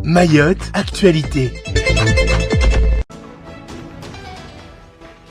Mayotte, actualité.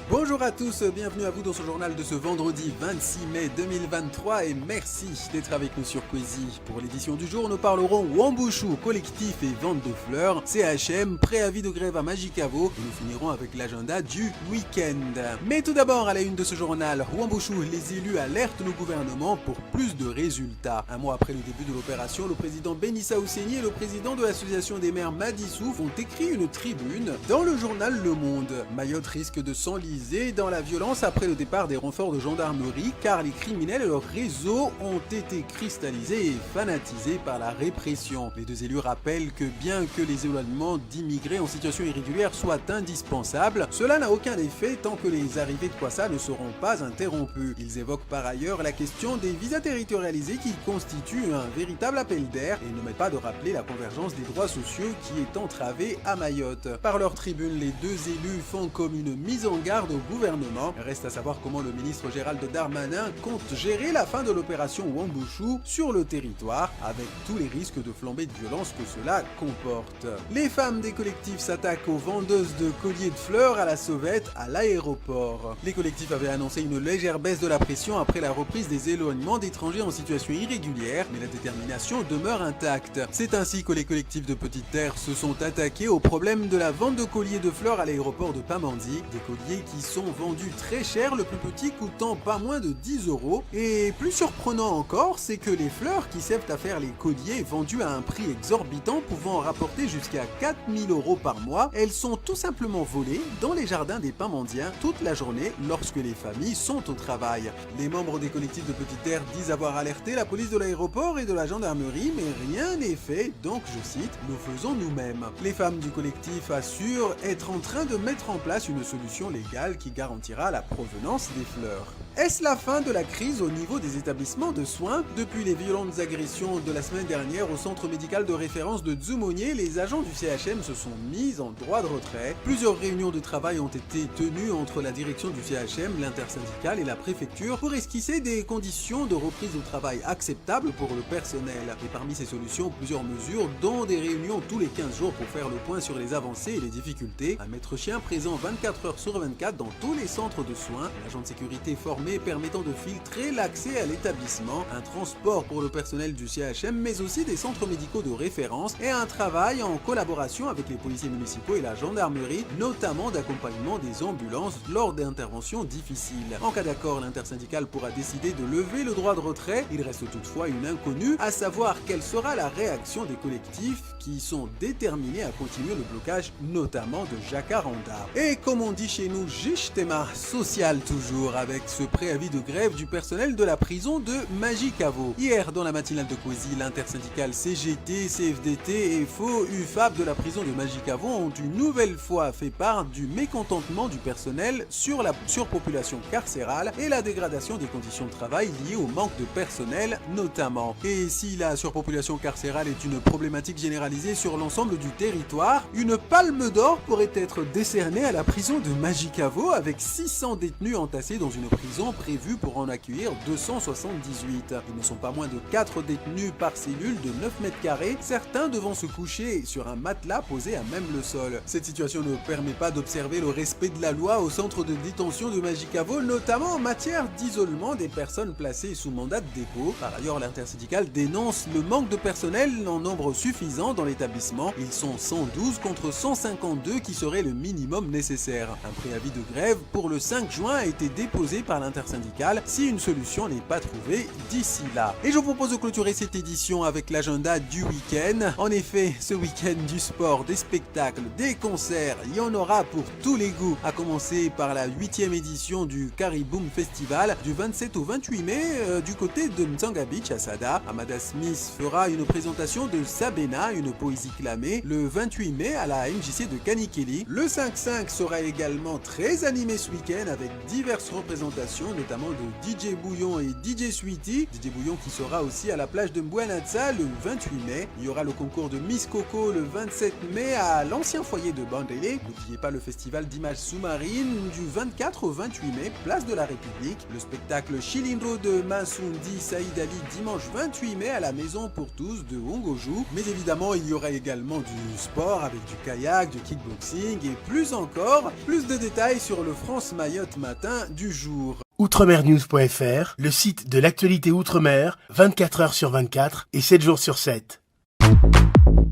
Bonjour à tous, bienvenue à vous dans ce journal de ce vendredi 26 mai 2023 et merci d'être avec nous sur Kwezi. Pour l'édition du jour, nous parlerons Wambushu, collectif et vente de fleurs, CHM, préavis de grève à Majicavo et nous finirons avec l'agenda du week-end. Mais tout d'abord, à la une de ce journal, Wambushu, les élus alertent le gouvernement pour plus de résultats. Un mois après le début de l'opération, le président Benissa Ousseini et le président de l'association des maires Madissouf ont écrit une tribune dans le journal Le Monde. Mayotte risque de s'enliser dans la violence après le départ des renforts de gendarmerie car les criminels et leurs réseaux ont été cristallisés et fanatisés par la répression. Les deux élus rappellent que bien que les éloignements d'immigrés en situation irrégulière soient indispensables, cela n'a aucun effet tant que les arrivées de Kwassa ne seront pas interrompues. Ils évoquent par ailleurs la question des visas territorialisés qui constituent un véritable appel d'air et n'omettent pas de rappeler la convergence des droits sociaux qui est entravée à Mayotte. Par leur tribune, les deux élus font comme une mise en garde au gouvernement. Reste à savoir comment le ministre Gérald Darmanin compte gérer la fin de l'opération Wambushu sur le territoire avec tous les risques de flambée de violence que cela comporte. Les femmes des collectifs s'attaquent aux vendeuses de colliers de fleurs à la sauvette à l'aéroport. Les collectifs avaient annoncé une légère baisse de la pression après la reprise des éloignements d'étrangers en situation irrégulière, mais la détermination demeure intacte. C'est ainsi que les collectifs de Petite Terre se sont attaqués au problème de la vente de colliers de fleurs à l'aéroport de Pamandzi, des colliers qui sont vendus très cher, le plus petit coûtant pas moins de 10 €. Et plus surprenant encore, c'est que les fleurs qui servent à faire les colliers vendus à un prix exorbitant pouvant rapporter jusqu'à 4 000 € par mois, elles sont tout simplement volées dans les jardins des Pamandiens toute la journée lorsque les familles sont au travail. Les membres des collectifs de Petite Terre disent avoir alerté la police de l'aéroport et de la gendarmerie, mais rien n'est fait, donc je cite, nous faisons nous-mêmes. Les femmes du collectif assurent être en train de mettre en place une solution légale qui garantira la provenance des fleurs. Est-ce la fin de la crise au niveau des établissements de soins? Depuis les violentes agressions de la semaine dernière au centre médical de référence de Dzumonier, les agents du CHM se sont mis en droit de retrait. Plusieurs réunions de travail ont été tenues entre la direction du CHM, l'intersyndicale et la préfecture pour esquisser des conditions de reprise au travail acceptables pour le personnel. Et parmi ces solutions, plusieurs mesures, dont des réunions tous les 15 jours pour faire le point sur les avancées et les difficultés, un maître chien présent 24 heures sur 24 dans tous les centres de soins, un agent de sécurité formé permettant de filtrer l'accès à l'établissement, un transport pour le personnel du CHM mais aussi des centres médicaux de référence et un travail en collaboration avec les policiers municipaux et la gendarmerie, notamment d'accompagnement des ambulances lors d'interventions difficiles. En cas d'accord, l'intersyndicale pourra décider de lever le droit de retrait. Il reste toutefois une inconnue, à savoir quelle sera la réaction des collectifs qui sont déterminés à continuer le blocage, notamment de Jacaranda. Et comme on dit chez nous, Jishtema, social toujours, avec ce préavis de grève du personnel de la prison de Majicavo. Hier, dans la matinale de Kwezi, l'intersyndicale CGT, CFDT et FO UFAP de la prison de Majicavo ont une nouvelle fois fait part du mécontentement du personnel sur la surpopulation carcérale et la dégradation des conditions de travail liées au manque de personnel notamment. Et si la surpopulation carcérale est une problématique généralisée sur l'ensemble du territoire, une palme d'or pourrait être décernée à la prison de Majicavo avec 600 détenus entassés dans une prison prévue pour en accueillir 278. Ils ne sont pas moins de 4 détenus par cellule de 9 mètres carrés, certains devant se coucher sur un matelas posé à même le sol. Cette situation ne permet pas d'observer le respect de la loi au centre de détention de Majicavo, notamment en matière d'isolement des personnes placées sous mandat de dépôt. Par ailleurs, l'intersyndicale dénonce le manque de personnel en nombre suffisant dans l'établissement. Ils sont 112 contre 152 qui serait le minimum nécessaire. Un préavis de grève pour le 5 juin a été déposé par l'intersyndicale si une solution n'est pas trouvée d'ici là. Et je vous propose de clôturer cette édition avec l'agenda du week-end. En effet, ce week-end du sport, des spectacles, des concerts, il y en aura pour tous les goûts. À commencer par la 8e édition du Cariboom Festival du 27 au 28 mai du côté de Mtsanga Beach à Sada. Amada Smith fera une présentation de Sabena, une poésie clamée, le 28 mai à la MJC de Kanikeli. Le 5-5 sera également très animé ce week-end avec diverses représentations participation notamment de DJ Bouillon et DJ Sweetie. DJ Bouillon qui sera aussi à la plage de Mbouanatsa le 28 mai. Il y aura le concours de Miss Coco le 27 mai à l'ancien foyer de Bandélé. N'oubliez pas le festival d'images sous-marines du 24 au 28 mai, place de la République. Le spectacle Chilindro de Masundi Saïd Ali dimanche 28 mai à la Maison pour tous de Hongojou. Mais évidemment, il y aura également du sport avec du kayak, du kickboxing et plus encore. Plus de détails sur le France Mayotte Matin du jour. Outremernews.fr, le site de l'actualité Outre-mer, 24 heures sur 24 et 7 jours sur 7.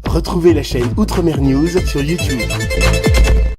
Retrouvez la chaîne Outremer News sur YouTube.